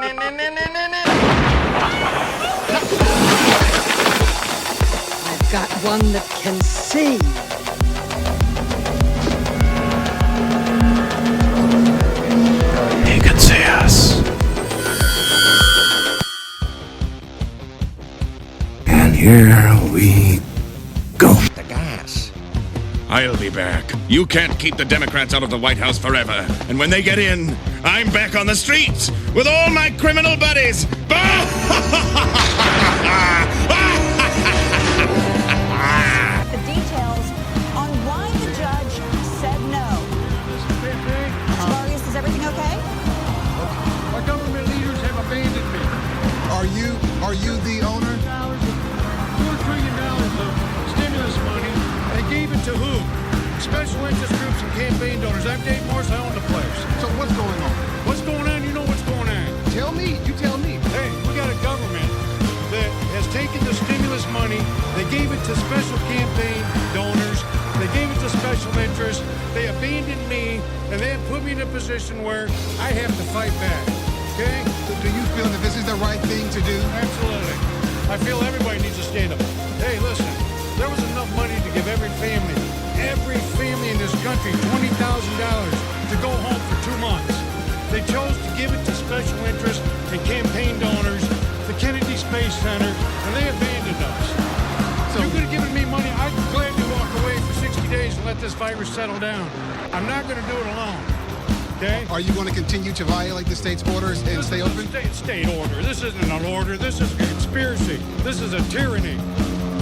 I've got one that can see. He can see us. And here we go. The gas. I'll be back. You can't keep the Democrats out of the White House forever. And when they get in, I'm back on the streets with all my criminal buddies. The details on why the judge said no. Marius, is everything okay? Our government leaders have abandoned me. Are you the owner? $4 trillion of stimulus money. They gave it to who? Special interest groups and campaign donors. I'm Dave Morse. I own the place. So what's going on? What's going on? You know what's going on. Tell me. You tell me. Hey, we got a government that has taken the stimulus money. They gave it to special campaign donors. They gave it to special interests. They abandoned me, and they have put me in a position where I have to fight back. Okay? Do you feel that this is the right thing to do? Absolutely. I feel everybody needs to stand up. Hey, listen, there was enough money to give every family in this country $20,000 to go home for 2 months. They chose to give it to special interests and campaign donors, the Kennedy Space Center, and they abandoned us. So you could have given me money. I'd gladly walk away for 60 days and let this virus settle down. I'm not going to do it alone. Okay? Are you going to continue to violate the state's orders and stay open? State order. This isn't an order. This is a conspiracy. This is a tyranny.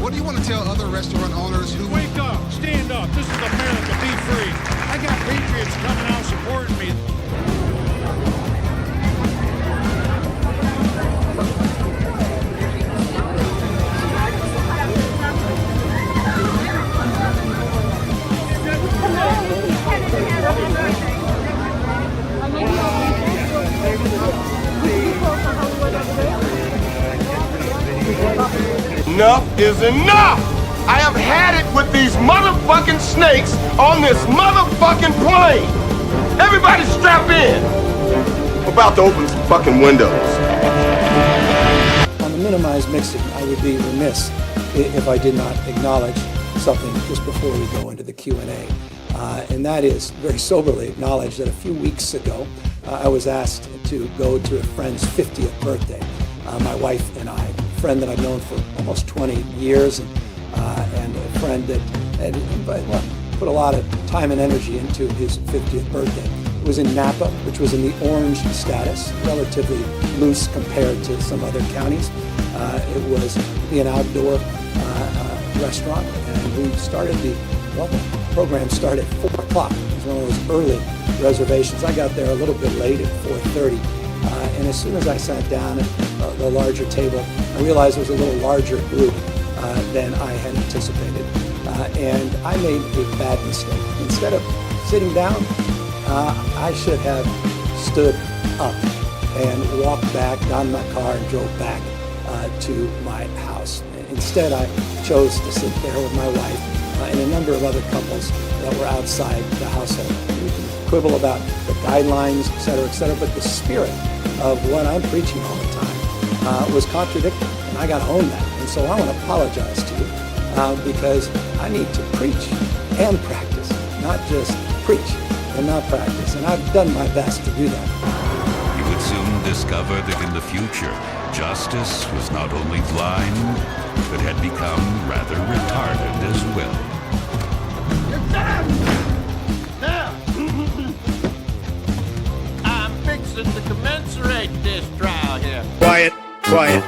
What do you want to tell other restaurant owners who... Wake up. Stand up. This is America. Be free. I got patriots coming out supporting me. Enough is enough! I have had it with these motherfucking snakes on this motherfucking plane! Everybody strap in! I'm about to open some fucking windows. On the minimized mixing, I would be remiss if I did not acknowledge something just before we go into the Q&A. And that is, very soberly acknowledge that a few weeks ago, I was asked to go to a friend's 50th birthday. My wife and I, a friend that I've known for almost 20 years, and a friend that had put a lot of time and energy into his 50th birthday. It was in Napa, which was in the orange status, relatively loose compared to some other counties. It was an outdoor restaurant, and we started the program started at 4 o'clock. It was one of those early reservations. I got there a little bit late at 4:30. And as soon as I sat down at the larger table, I realized it was a little larger group than I had anticipated. And I made a bad mistake. Instead of sitting down, I should have stood up and walked back, got in my car, and drove back to my house. Instead, I chose to sit there with my wife and a number of other couples that were outside the household. We can quibble about the guidelines, et cetera, but the spirit of what I'm preaching all the time was contradictory, and I got to own that. And so I want to apologize to you because I need to preach and practice, not just preach and not practice. And I've done my best to do that. You would soon discover that in the future, justice was not only blind, but had become rather retarded as well. Now, I'm fixing to commensurate this trial here. Quiet.